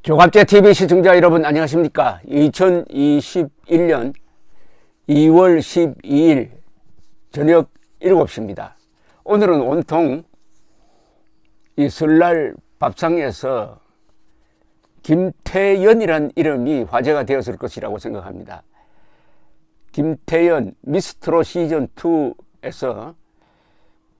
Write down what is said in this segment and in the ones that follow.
조갑제 TV 시청자 여러분 안녕하십니까? 2021년 2월 12일 저녁 7시입니다. 오늘은 온통 이 설날 밥상에서 김태연이란 이름이 화제가 되었을 것이라고 생각합니다. 김태연 미스트롯 시즌2에서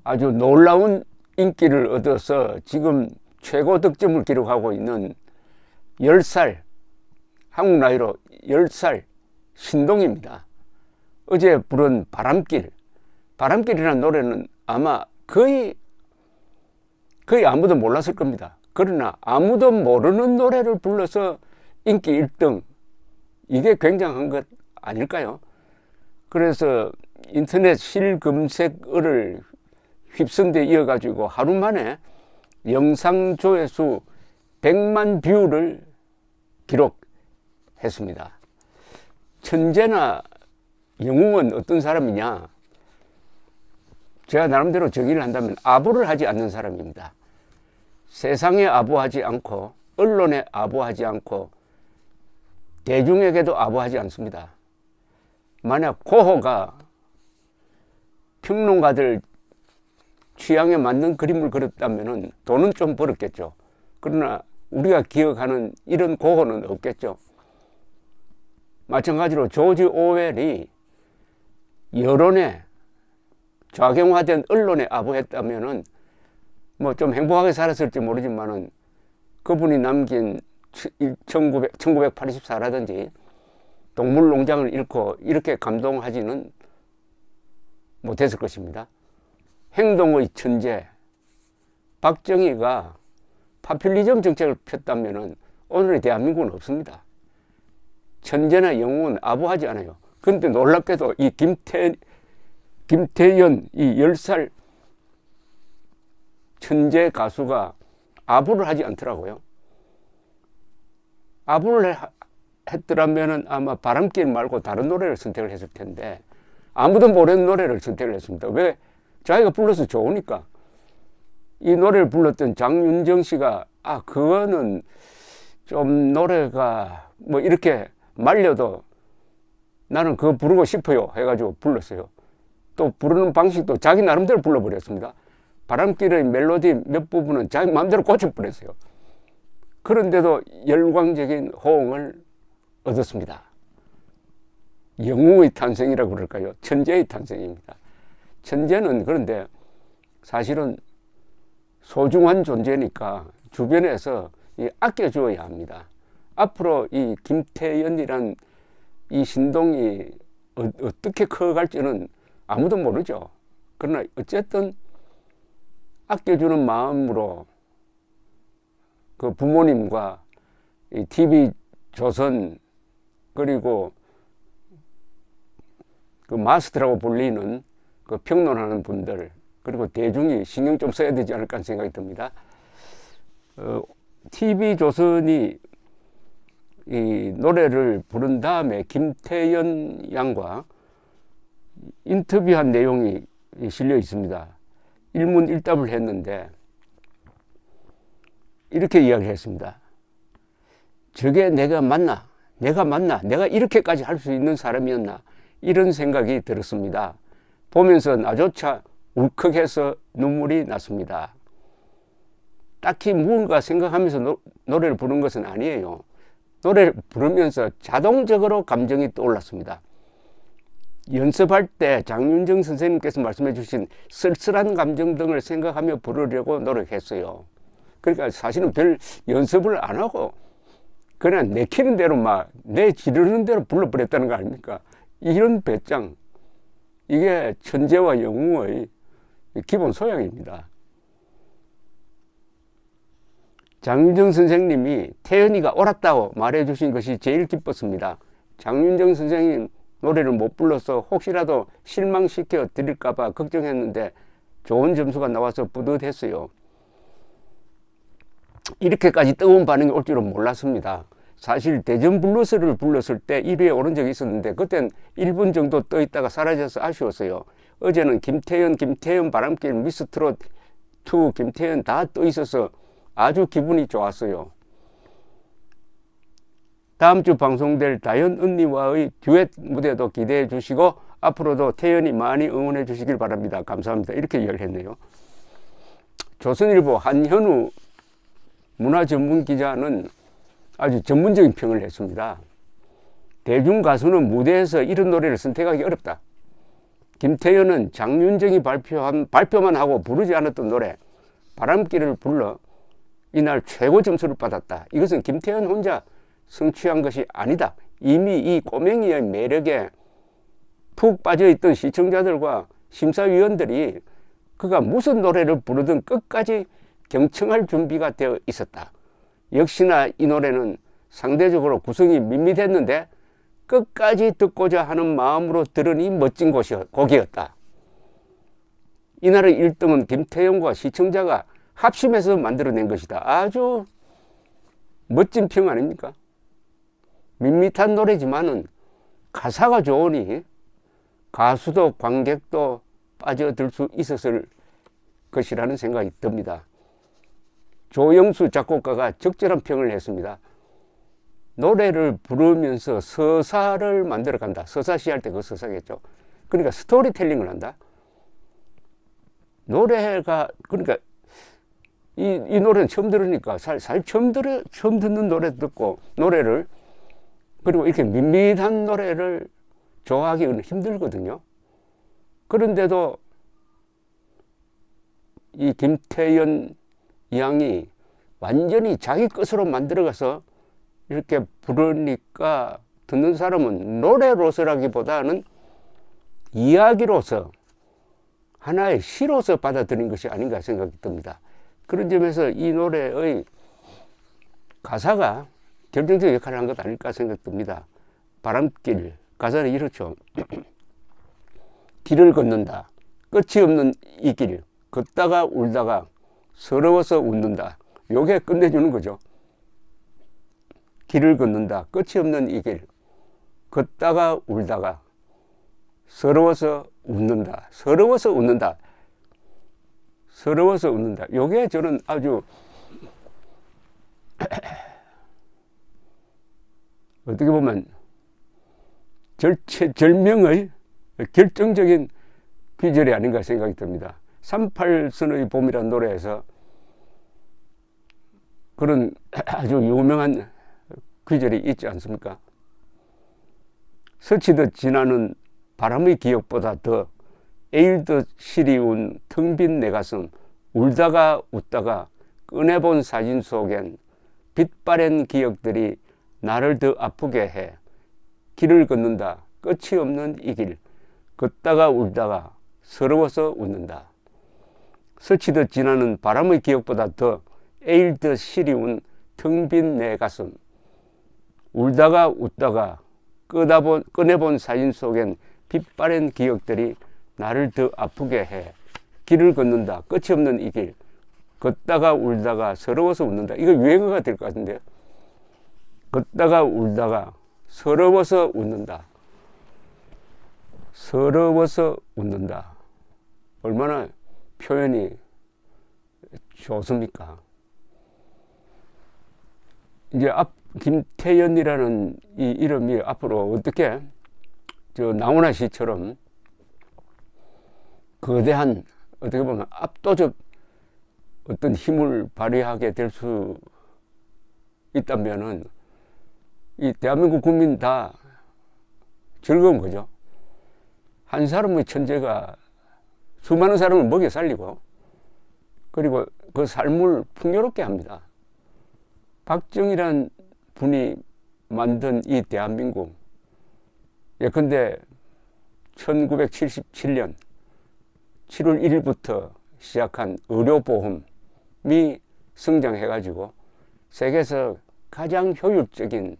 아주 놀라운 인기를 얻어서 지금 최고 득점을 기록하고 있는 10살, 한국 나이로 10살 신동입니다. 어제 부른 바람길이라는 노래는 아마 거의 아무도 몰랐을 겁니다. 그러나 아무도 모르는 노래를 불러서 인기 1등, 이게 굉장한 것 아닐까요? 그래서 인터넷 실검색어를 휩쓴 데 이어가지고 하루 만에 영상 조회수 100만 뷰를 기록했습니다. 천재나 영웅은 어떤 사람이냐? 제가 나름대로 정의를 한다면 아부를 하지 않는 사람입니다. 세상에 아부하지 않고 언론에 아부하지 않고 대중에게도 아부하지 않습니다. 만약 고호가 평론가들 취향에 맞는 그림을 그렸다면 돈은 좀 벌었겠죠. 그러나 우리가 기억하는 이런 고호는 없겠죠. 마찬가지로 조지 오웰이 여론에 좌경화된 언론에 아부했다면은 뭐 좀 행복하게 살았을지 모르지만은 그분이 남긴 1984라든지 동물농장을 잃고 이렇게 감동하지는 못했을 것입니다. 행동의 천재 박정희가 파퓰리즘 정책을 폈다면은 오늘의 대한민국은 없습니다. 천재나 영웅은 아부하지 않아요. 그런데 놀랍게도 이 김태연 이 10살 천재 가수가 아부를 하지 않더라고요. 아부를 했더라면은 아마 바람길 말고 다른 노래를 선택을 했을 텐데 아무도 모르는 노래를 선택을 했습니다. 왜? 자기가 불러서 좋으니까. 이 노래를 불렀던 장윤정 씨가 그거는 좀 노래가 뭐 이렇게 말려도 나는 그거 부르고 싶어요 해가지고 불렀어요. 또 부르는 방식도 자기 나름대로 불러버렸습니다. 바람길의 멜로디 몇 부분은 자기 마음대로 고쳐버렸어요. 그런데도 열광적인 호응을 얻었습니다. 영웅의 탄생이라고 그럴까요? 천재의 탄생입니다. 천재는 그런데 사실은 소중한 존재니까 주변에서 아껴주어야 합니다. 앞으로 이 김태연이란 이 신동이 어떻게 커갈지는 아무도 모르죠. 그러나 어쨌든 아껴주는 마음으로 그 부모님과 이 TV조선 그리고 그 마스터라고 불리는 그 평론하는 분들 그리고 대중이 신경 좀 써야 되지 않을까 하는 생각이 듭니다. TV조선이 이 노래를 부른 다음에 김태연 양과 인터뷰한 내용이 실려 있습니다. 일문일답을 했는데 이렇게 이야기를 했습니다. 저게 내가 맞나? 내가 이렇게까지 할 수 있는 사람이었나? 이런 생각이 들었습니다. 보면서 나조차 울컥해서 눈물이 났습니다. 딱히 무언가 생각하면서 노래를 부른 것은 아니에요. 노래를 부르면서 자동적으로 감정이 떠올랐습니다. 연습할 때 장윤정 선생님께서 말씀해 주신 쓸쓸한 감정 등을 생각하며 부르려고 노력했어요. 그러니까 사실은 별 연습을 안 하고 그냥 내키는 대로 내 지르는 대로 불러버렸다는 거 아닙니까? 이런 배짱, 이게 천재와 영웅의 기본 소양입니다. 장윤정 선생님이 태연이가 옳았다고 말해 주신 것이 제일 기뻤습니다. 장윤정 선생님 노래를 못 불러서 혹시라도 실망시켜 드릴까 봐 걱정했는데 좋은 점수가 나와서 뿌듯했어요. 이렇게까지 뜨거운 반응이 올 줄은 몰랐습니다. 사실 대전 블루스를 불렀을 때 1위에 오른 적이 있었는데 그땐 1분 정도 떠 있다가 사라져서 아쉬웠어요. 어제는 김태연 바람길 미스트롯 2 김태연 다 떠 있어서 아주 기분이 좋았어요. 다음 주 방송될 다현 언니와의 듀엣 무대도 기대해 주시고 앞으로도 태연이 많이 응원해 주시길 바랍니다. 감사합니다. 이렇게 이야기했네요. 조선일보 한현우 문화전문기자는 아주 전문적인 평을 했습니다. 대중가수는 무대에서 이런 노래를 선택하기 어렵다. 김태연은 장윤정이 발표만 하고 부르지 않았던 노래 바람길을 불러 이날 최고 점수를 받았다. 이것은 김태연 혼자 성취한 것이 아니다. 이미 이 꼬맹이의 매력에 푹 빠져있던 시청자들과 심사위원들이 그가 무슨 노래를 부르든 끝까지 경청할 준비가 되어 있었다. 역시나 이 노래는 상대적으로 구성이 밋밋했는데 끝까지 듣고자 하는 마음으로 들으니 멋진 곡이었다. 이날의 1등은 김태연과 시청자가 합심해서 만들어낸 것이다. 아주 멋진 평 아닙니까? 밋밋한 노래지만은 가사가 좋으니 가수도 관객도 빠져들 수 있었을 것이라는 생각이 듭니다. 조영수 작곡가가 적절한 평을 했습니다. 노래를 부르면서 서사를 만들어 간다. 서사시 할 때 그 서사겠죠. 그러니까 스토리텔링을 한다. 노래가 그러니까 이 노래는 처음 들으니까 사실 처음 듣는 노래 듣고 노래를 그리고 이렇게 밋밋한 노래를 좋아하기는 힘들거든요. 그런데도 이 김태연 양이 완전히 자기 것으로 만들어가서 이렇게 부르니까 듣는 사람은 노래로서라기보다는 이야기로서 하나의 시로서 받아들인 것이 아닌가 생각이 듭니다. 그런 점에서 이 노래의 가사가 결정적 역할을 한 것 아닐까 생각됩니다. 바람길 가사는 이렇죠. 길을 걷는다. 끝이 없는 이 길. 걷다가 울다가 서러워서 웃는다. 요게 끝내주는 거죠. 길을 걷는다. 끝이 없는 이 길. 걷다가 울다가 서러워서 웃는다. 서러워서 웃는다. 서러워서 웃는다. 요게 저는 아주 어떻게 보면 절명의 결정적인 귀절이 아닌가 생각이 듭니다. 38선의 봄이라는 노래에서 그런 아주 유명한 귀절이 있지 않습니까? 스치듯 지나는 바람의 기억보다 더 에일듯 시리운 텅 빈 내 가슴 울다가 웃다가 꺼내본 사진 속엔 빛바랜 기억들이 나를 더 아프게 해. 길을 걷는다. 끝이 없는 이 길. 걷다가 울다가 서러워서 웃는다. 스치듯 지나는 바람의 기억보다 더 에일듯 시리운 텅 빈 내 가슴 울다가 웃다가 꺼내본 사진 속엔 빛바랜 기억들이 나를 더 아프게 해. 길을 걷는다. 끝이 없는 이 길. 걷다가 울다가 서러워서 웃는다. 이거 유행어가 될 것 같은데요. 걷다가 울다가 서러워서 웃는다. 서러워서 웃는다. 얼마나 표현이 좋습니까? 이제 김태연이라는 이 이름이 앞으로 어떻게 나훈아 씨처럼 거대한 어떻게 보면 압도적 어떤 힘을 발휘하게 될 수 있다면은 이 대한민국 국민 다 즐거운 거죠. 한 사람의 천재가 수많은 사람을 먹여 살리고 그리고 그 삶을 풍요롭게 합니다. 박정희란 분이 만든 이 대한민국 예컨대 1977년 7월 1일부터 시작한 의료보험이 성장해가지고 세계에서 가장 효율적인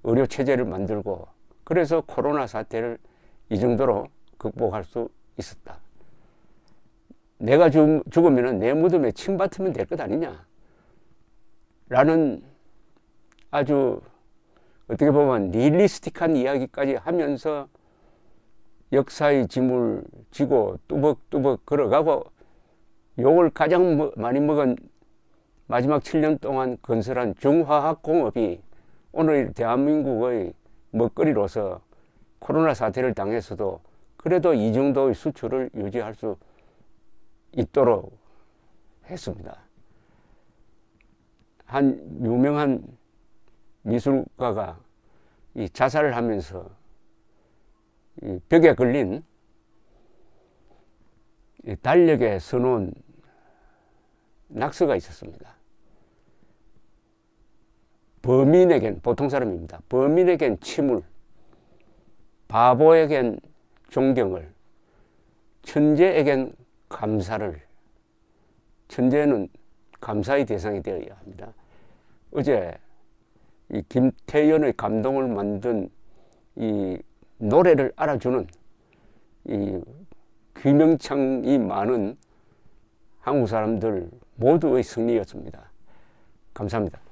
의료체제를 만들고 그래서 코로나 사태를 이 정도로 극복할 수 있었다. 내가 죽으면 내 무덤에 침 받으면 될 것 아니냐 라는 아주 어떻게 보면 리얼리스틱한 이야기까지 하면서 역사의 짐을 지고 뚜벅뚜벅 걸어가고 욕을 가장 많이 먹은 마지막 7년 동안 건설한 중화학공업이 오늘 대한민국의 먹거리로서 코로나 사태를 당해서도 그래도 이 정도의 수출을 유지할 수 있도록 했습니다. 한 유명한 미술가가 이 자살을 하면서 이 벽에 걸린 이 달력에 써놓은 낙서가 있었습니다. 범인에겐, 보통 사람입니다. 범인에겐 침울, 바보에겐 존경을, 천재에겐 감사를. 천재는 감사의 대상이 되어야 합니다. 어제 이 김태연의 감동을 만든 이 노래를 알아주는 이 귀명창이 많은 한국 사람들 모두의 승리였습니다. 감사합니다.